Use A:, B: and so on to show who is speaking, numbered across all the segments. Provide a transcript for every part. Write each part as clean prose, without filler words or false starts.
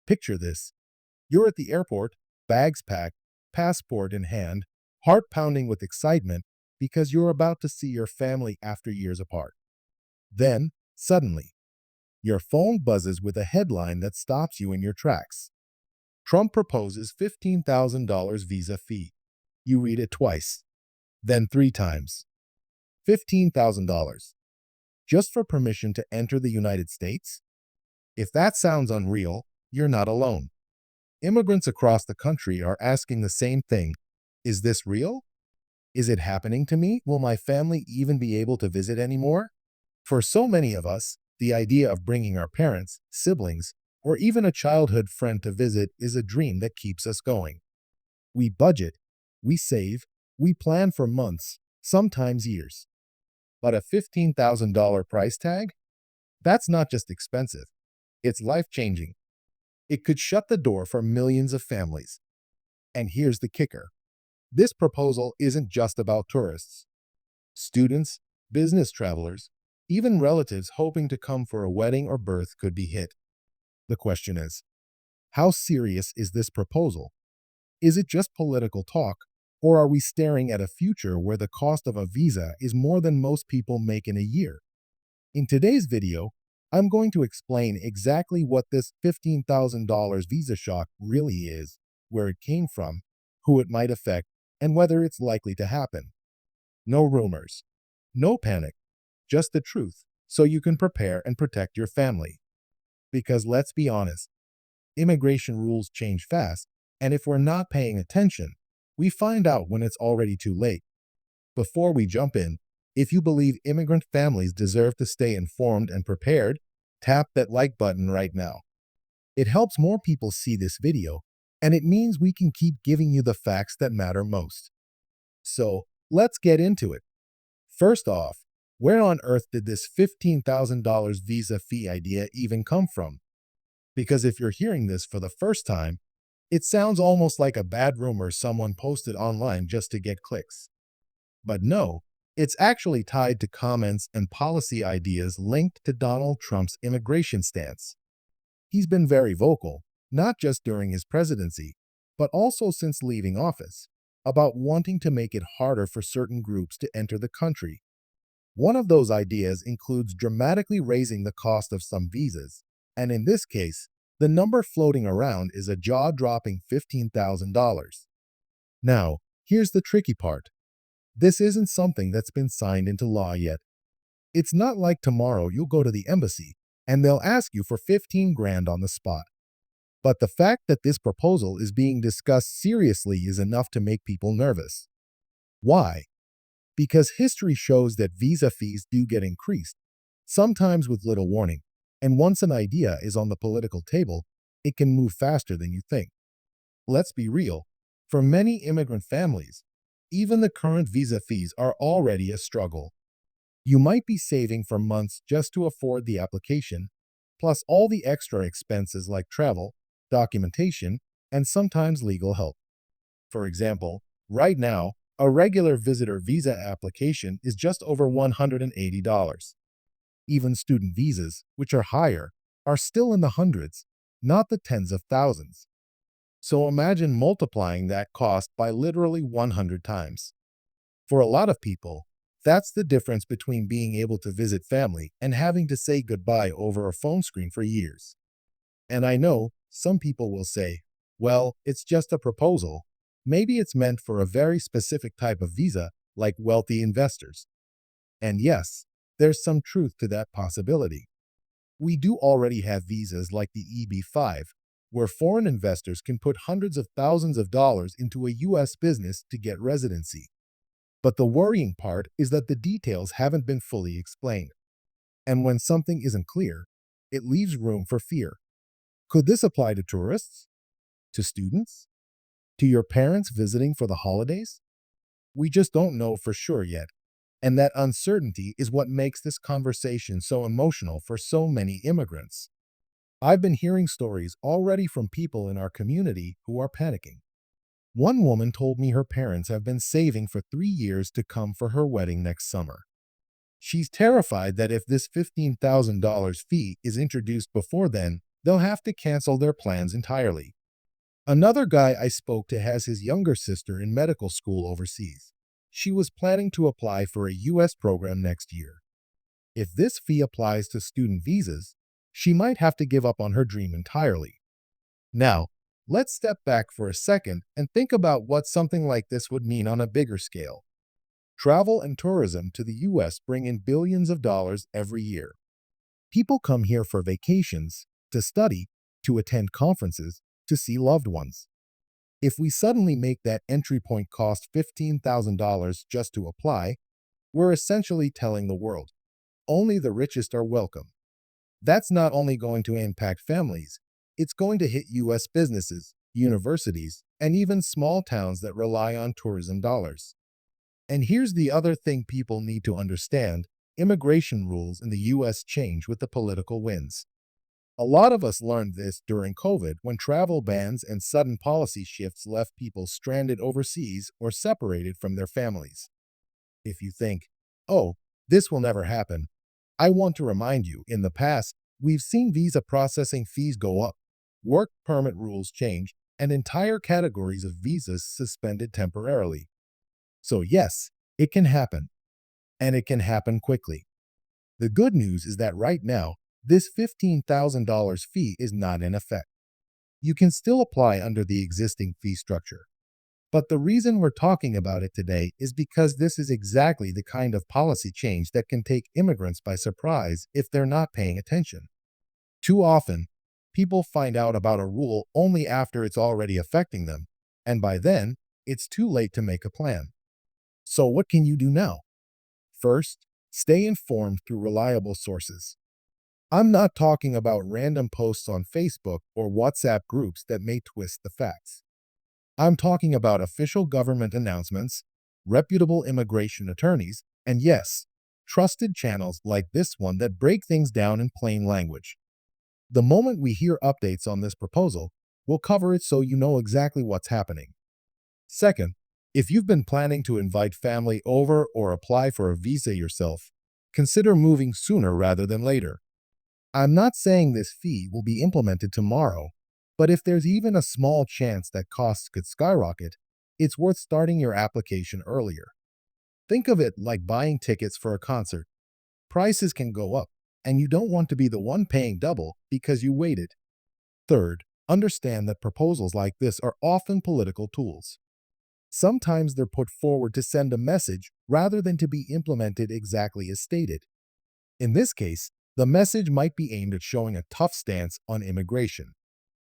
A: Picture this. You're at the airport, bags packed, passport in hand, heart pounding with excitement because you're about to see your family after years apart. Then, suddenly, your phone buzzes with a headline that stops you in your tracks. Trump proposes $15,000 visa fee. You read it twice, then three times. $15,000. Just for permission to enter the United States? If that sounds unreal, you're not alone. Immigrants across the country are asking the same thing. Is this real? Is it happening to me? Will my family even be able to visit anymore? For so many of us, the idea of bringing our parents, siblings, or even a childhood friend to visit is a dream that keeps us going. We budget, we save, we plan for months, sometimes years. But a $15,000 price tag? That's not just expensive, it's life-changing. It could shut the door for millions of families. And here's the kicker. This proposal isn't just about tourists. Students, business travelers, even relatives hoping to come for a wedding or birth could be hit. The question is, how serious is this proposal? Is it just political talk, or are we staring at a future where the cost of a visa is more than most people make in a year? In today's video, I'm going to explain exactly what this $15,000 visa shock really is, where it came from, who it might affect, and whether it's likely to happen. No rumors, no panic, just the truth, so you can prepare and protect your family. Because let's be honest, immigration rules change fast, and if we're not paying attention, we find out when it's already too late. Before we jump in, if you believe immigrant families deserve to stay informed and prepared, tap that like button right now. It helps more people see this video, and it means we can keep giving you the facts that matter most. So, let's get into it. First off, where on earth did this $15,000 visa fee idea even come from? Because if you're hearing this for the first time, it sounds almost like a bad rumor someone posted online just to get clicks. But no, it's actually tied to comments and policy ideas linked to Donald Trump's immigration stance. He's been very vocal, not just during his presidency, but also since leaving office, about wanting to make it harder for certain groups to enter the country. One of those ideas includes dramatically raising the cost of some visas, and in this case, the number floating around is a jaw-dropping $15,000. Now, here's the tricky part. This isn't something that's been signed into law yet. It's not like tomorrow you'll go to the embassy and they'll ask you for 15 grand on the spot. But the fact that this proposal is being discussed seriously is enough to make people nervous. Why? Because history shows that visa fees do get increased, sometimes with little warning, and once an idea is on the political table, it can move faster than you think. Let's be real. For many immigrant families, even the current visa fees are already a struggle. You might be saving for months just to afford the application, plus all the extra expenses like travel, documentation, and sometimes legal help. For example, right now, a regular visitor visa application is just over $180. Even student visas, which are higher, are still in the hundreds, not the tens of thousands. So imagine multiplying that cost by literally 100 times. For a lot of people, that's the difference between being able to visit family and having to say goodbye over a phone screen for years. And I know some people will say, well, it's just a proposal. Maybe it's meant for a very specific type of visa, like wealthy investors. And yes, there's some truth to that possibility. We do already have visas like the EB-5, where foreign investors can put hundreds of thousands of dollars into a U.S. business to get residency. But the worrying part is that the details haven't been fully explained. And when something isn't clear, it leaves room for fear. Could this apply to tourists? To students? To your parents visiting for the holidays? We just don't know for sure yet. And that uncertainty is what makes this conversation so emotional for so many immigrants. I've been hearing stories already from people in our community who are panicking. One woman told me her parents have been saving for 3 years to come for her wedding next summer. She's terrified that if this $15,000 fee is introduced before then, they'll have to cancel their plans entirely. Another guy I spoke to has his younger sister in medical school overseas. She was planning to apply for a US program next year. If this fee applies to student visas, she might have to give up on her dream entirely. Now, let's step back for a second and think about what something like this would mean on a bigger scale. Travel and tourism to the US bring in billions of dollars every year. People come here for vacations, to study, to attend conferences, to see loved ones. If we suddenly make that entry point cost $15,000 just to apply, we're essentially telling the world, only the richest are welcome. That's not only going to impact families, it's going to hit US businesses, universities, and even small towns that rely on tourism dollars. And here's the other thing people need to understand: immigration rules in the US change with the political winds. A lot of us learned this during COVID when travel bans and sudden policy shifts left people stranded overseas or separated from their families. If you think, oh, this will never happen, I want to remind you, in the past, we've seen visa processing fees go up, work permit rules change, and entire categories of visas suspended temporarily. So yes, it can happen, and it can happen quickly. The good news is that right now, this $15,000 fee is not in effect. You can still apply under the existing fee structure. But the reason we're talking about it today is because this is exactly the kind of policy change that can take immigrants by surprise if they're not paying attention. Too often, people find out about a rule only after it's already affecting them, and by then, it's too late to make a plan. So what can you do now? First, stay informed through reliable sources. I'm not talking about random posts on Facebook or WhatsApp groups that may twist the facts. I'm talking about official government announcements, reputable immigration attorneys, and yes, trusted channels like this one that break things down in plain language. The moment we hear updates on this proposal, we'll cover it so you know exactly what's happening. Second, if you've been planning to invite family over or apply for a visa yourself, consider moving sooner rather than later. I'm not saying this fee will be implemented tomorrow, but if there's even a small chance that costs could skyrocket, it's worth starting your application earlier. Think of it like buying tickets for a concert. Prices can go up, and you don't want to be the one paying double because you waited. Third, understand that proposals like this are often political tools. Sometimes they're put forward to send a message rather than to be implemented exactly as stated. In this case, the message might be aimed at showing a tough stance on immigration.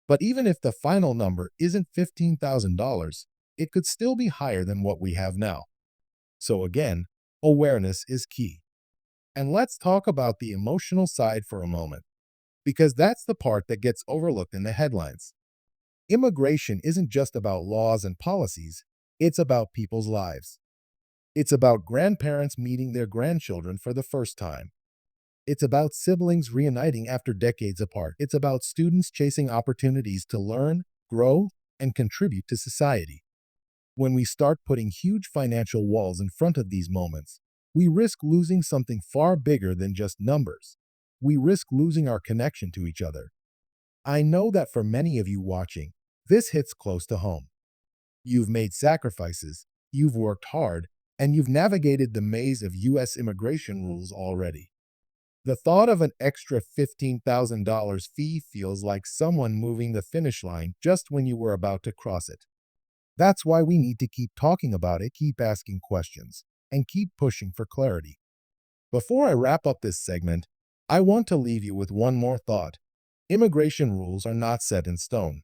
A: But even if the final number isn't $15,000, it could still be higher than what we have now. So again, awareness is key. And let's talk about the emotional side for a moment, because that's the part that gets overlooked in the headlines. Immigration isn't just about laws and policies, it's about people's lives. It's about grandparents meeting their grandchildren for the first time. It's about siblings reuniting after decades apart. It's about students chasing opportunities to learn, grow, and contribute to society. When we start putting huge financial walls in front of these moments, we risk losing something far bigger than just numbers. We risk losing our connection to each other. I know that for many of you watching, this hits close to home. You've made sacrifices, you've worked hard, and you've navigated the maze of US immigration rules already. The thought of an extra $15,000 fee feels like someone moving the finish line just when you were about to cross it. That's why we need to keep talking about it, keep asking questions, and keep pushing for clarity. Before I wrap up this segment, I want to leave you with one more thought. Immigration rules are not set in stone.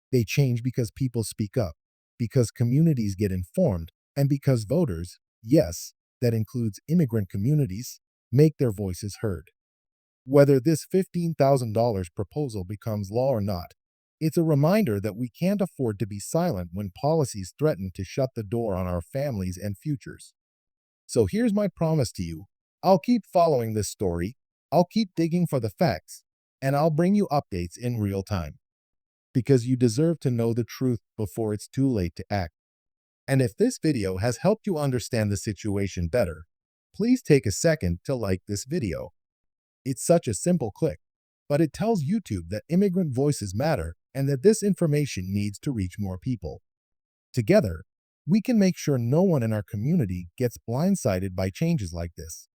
A: They change because people speak up, because communities get informed, and because voters, yes, that includes immigrant communities, make their voices heard. Whether this $15,000 proposal becomes law or not, it's a reminder that we can't afford to be silent when policies threaten to shut the door on our families and futures. So here's my promise to you. I'll keep following this story, I'll keep digging for the facts, and I'll bring you updates in real time. Because you deserve to know the truth before it's too late to act. And if this video has helped you understand the situation better, please take a second to like this video. It's such a simple click. but it tells YouTube that immigrant voices matter and that this information needs to reach more people. Together, we can make sure no one in our community gets blindsided by changes like this.